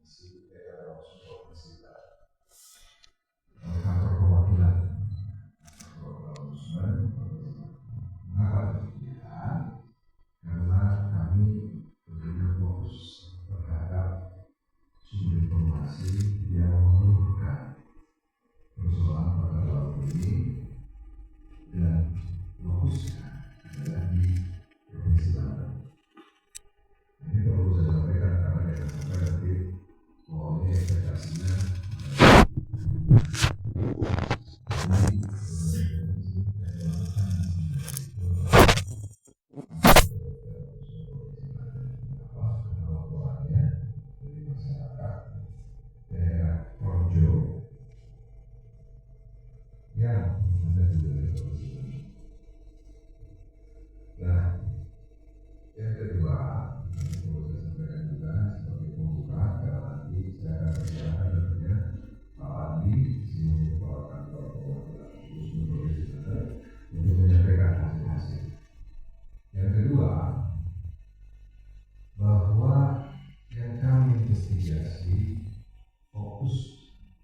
Komisi daerah Sulawesi Barat. Kantor perwakilan Ombudsman. Mengapa demikian? Karena kami begitu fokus terhadap sumber informasi yang menurunkan persoalan pada laut ini dan fokusnya adalah di Provinsi Banten. Ini perlu saya sampaikan karena jangan sampai nanti ini ekspektasinya daerah Projo yang ada di wilayah Provinsi Banten. Nah, yang kedua, perlu saya sampaikan juga sebagai pembuka, karena nanti saya akan persilakan tentunya Pak Andi sebagai Kepala Kantor Perwakilan Ombudsman Provinsi Banten untuk menyampaikan hasil-hasil. Yang kedua, bahwa yang kami investigasi fokus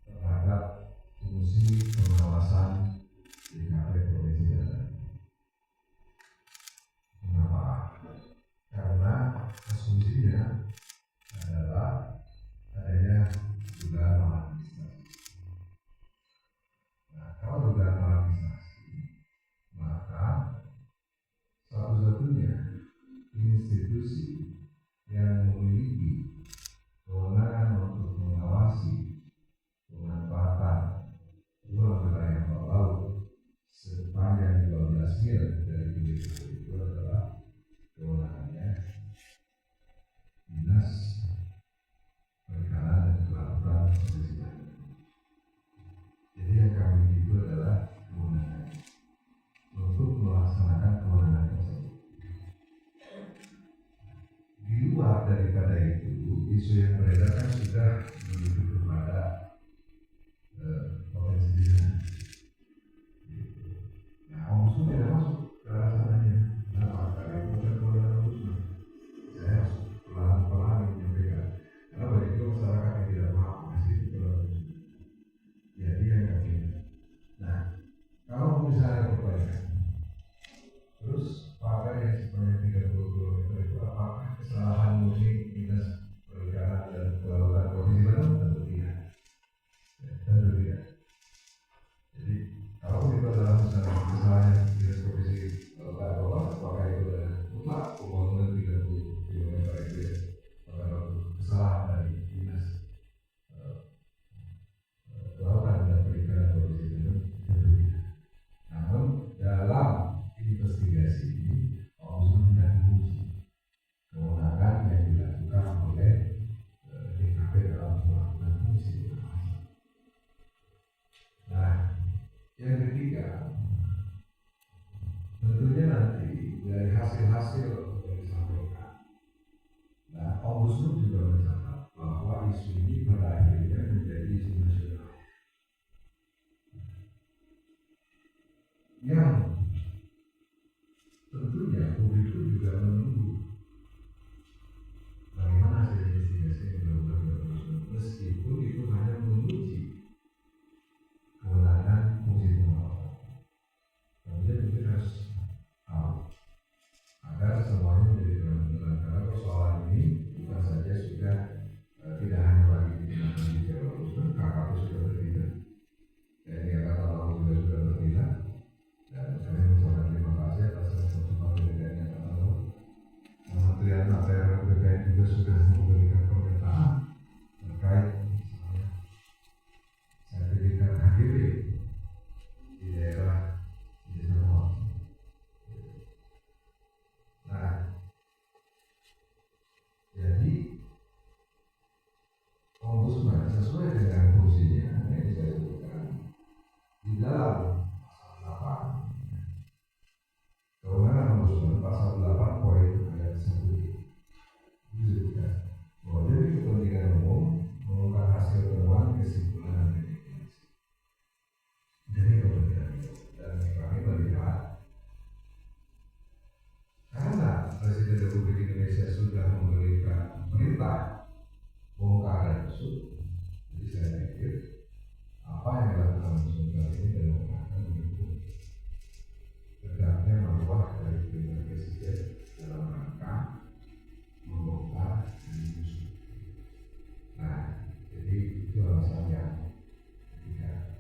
terhadap fungsi pengawasan DKP Provinsi Banten. Kenapa? Karena asumsinya adalah adanya dugaan maladministrasi. Nah, kalau dugaan maladministrasi, maka satu-satunya institusi yang memiliki kewenangan untuk mengawasi pemanfaatan ruang wilayah bawah laut sepanjang 12 mil dari pinggir laut itu adalah kewenangannya Dinas Perikanan dan Kelautan Provinsi Banten. Jadi yang kami itu adalah kewenangan untuk melaksanakan kewenangan tersebut. Di luar daripada itu, isu yang beredar kan sudah menuju kepada potensi pidana. Nah, ombudsman tidak masuk ke arah sananya. Kenapa? Karena itu bukan kewenangan ombudsman. Saya harus pelan-pelan menyampaikan. Karena banyak juga masyarakat yang tidak paham masih itu kewenangan ombudsman. Jadi yang kami. Nah, kalau misalnya pertanyaan, terus pakai yang sebanyak 30 km itu apakah kesalahan murni Dinas Perikanan dan Kelautan Provinsi Banten? Tentu tidak. Tentu tidak. Jadi kalau itu adalah misalnya kesalahan Dinas Provinsi Kelautan Kelautan, apakah itu adalah mutlak pembangunan 30 km itu ya? Apakah itu kesalahan dari Dinas Kelautan dan Perikanan Provinsi Banten? Tentu tidak. Namun dalam investigasi ini, ombudsman tidak menguji kewenangan yang dilakukan oleh DKP dalam melakukan fungsi pengawasan. Nah, yang ketiga, tentunya nanti dari hasil-hasil yang disampaikan, nah ombudsman juga mencatat bahwa isu ini pada akhirnya menjadi isu nasional yang tentunya publik itu juga menunggu bagaimana hasil investigasi yang dilakukan oleh ombudsman, meskipun itu hanya menguji kewenangan fungsi pengawasan. Tentunya kita harus tahu agar semuanya menjadi terang-terangan, karena persoalan ini bukan saja sudah tidak hanya lagi digunakan di jalur ombudsman, KKP sudah berpindah, TNI Angkatan Laut juga sudah berpindah. Dan saya mengucapkan terima kasih atas respon dari TNI Angkatan Laut. Kementerian ATR BPN juga sudah memberikan pernyataan terkait misalnya sertifikat HGB di daerah di Cirebon. Nah, jadi ombudsman sesuai dengan fungsinya yang saya sebutkan di dalam pasal 8 kewenangan ombudsman pasal 8 poin ayat 1 disebutkan bahwa demi kepentingan umum mengungkap hasil temuan, kesimpulan dan rekomendasi demi kepentingan umum. Dan kami melihat karena Presiden Republik Indonesia sudah memberikan perintah bongkar dan masuk. Jadi saya pikir apa yang dilakukan sebentar ini dalam rangka mendukung tegaknya marwah dari pimpinan presiden dalam rangka membongkar musuh. Nah, jadi itu alasan yang ketiga.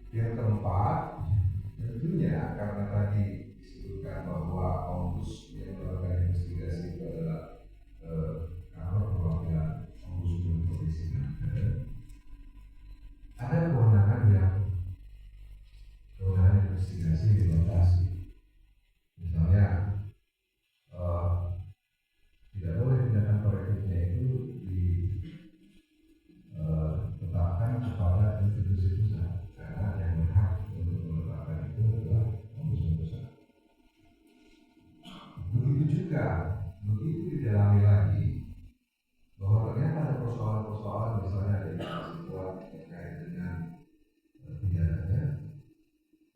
Yang keempat, tentunya karena tadi disebutkan bahwa Ombuds yang melakukan investigasi itu adalah kantor perwakilan Ombudsman Provinsi Banten. Ada kewenangan investigasi dibatasi. Misalnya tidak boleh tindakan korektifnya itu ditetapkan kepada institusi pusat, karena yang berhak untuk menetapkan itu adalah Ombudsman Pusat. Begitu juga, begitu didalami lagi bahwa ternyata ada persoalan-persoalan, misalnya ada indikasi kuat terkait dengan pidananya,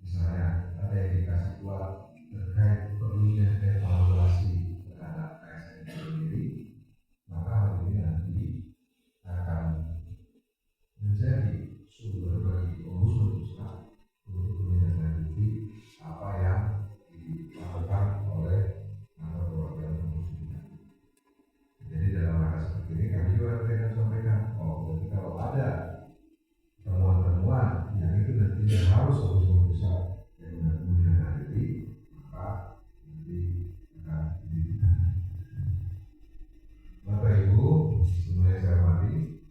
misalnya ada indikasi kuat terkait perlunya evaluasi terhadap ASN itu sendiri, maka hal ini nanti akan menjadi sumber bagi Ombudsman Pusat untuk menindaklanjuti apa yang dilakukan oleh kantor perwakilan Ombudsman. Jadi dalam rangka seperti ini kami juga akan sampaikan, berarti kalau ada temuan-temuan yang itu nantinya harus Ombudsman Pusat yang menindaklanjuti, maka nanti akan ditindaklanjuti. Bapak Ibu, semua yang saya hormati,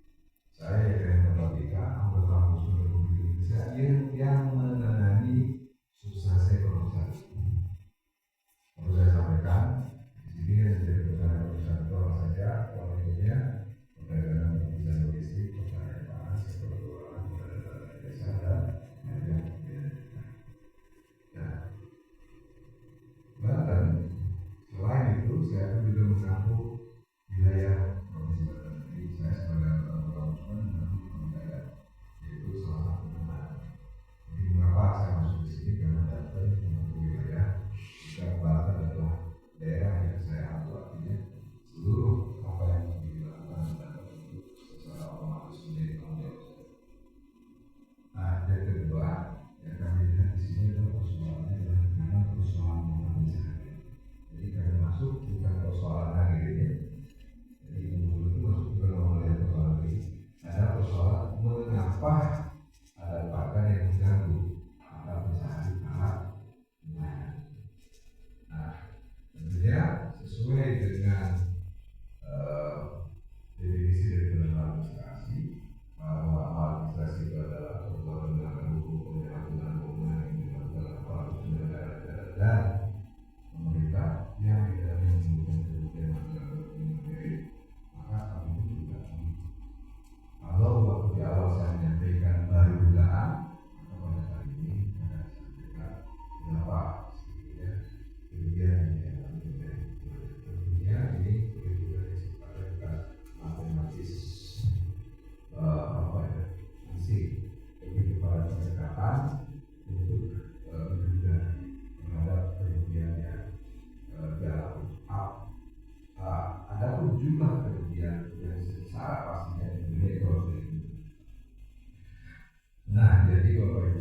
saya yang membagikan anggota Ombudsman Republik Indonesia yang menangani substansi ekonomi syariah. Perlu saya sampaikan, di sini yang menjadi perusahaan ekonomi syariah itu apa saja, kualitasnya, perdagangan dan logistik, perdagangan pangan, sektor keuangan, perdagangan desa dan yang Nah, Banten, selain itu saya pun juga mengaku wilayah Provinsi Banten. Jadi saya sebagai anggota Ombudsman mengaku wilayah, yaitu salah satu teman. Jadi mengapa saya masuk di sini, karena Banten mengaku wilayah, jika Banten adalah daerah yang saya ambil, artinya seluruh apa yang dilakukan Banten itu secara otomatis menjadi tanggung jawab saya. Nah, yang kedua yang kami lihat di sini adalah persoalannya adalah memang persoalan menghadapi. Jadi kami masuk bukan persoalan hari ini. Jadi dulu itu masuk bukan melihat persoalan ini. Ada persoalan mengapa ada pakar yang mengganggu maka mencari alat pembayaran. Nah, tentunya sesuai dengan definisi dari dalam administrasi, bahwa administrasi itu adalah perbuatan melanggar hukum, penyalahgunaan wewenang yang dilakukan aparat penyelenggara negara dan pemerintah yang tidak menimbulkan kerugian masyarakat hukum materi, maka kami pun juga kalau waktu di awal saya menyampaikan baru dugaan, maka pada kali ini akan disampaikan berapa ya kerugian yang dialami oleh tentunya ini kerugian yang sifatnya matematis masih lebih kepada pendekatan untuk menduga terhadap kerugian yang dialami. Ada pun jumlah kerugian yang secara pastinya dinilai kalau. Nah, jadi Bapak Ibu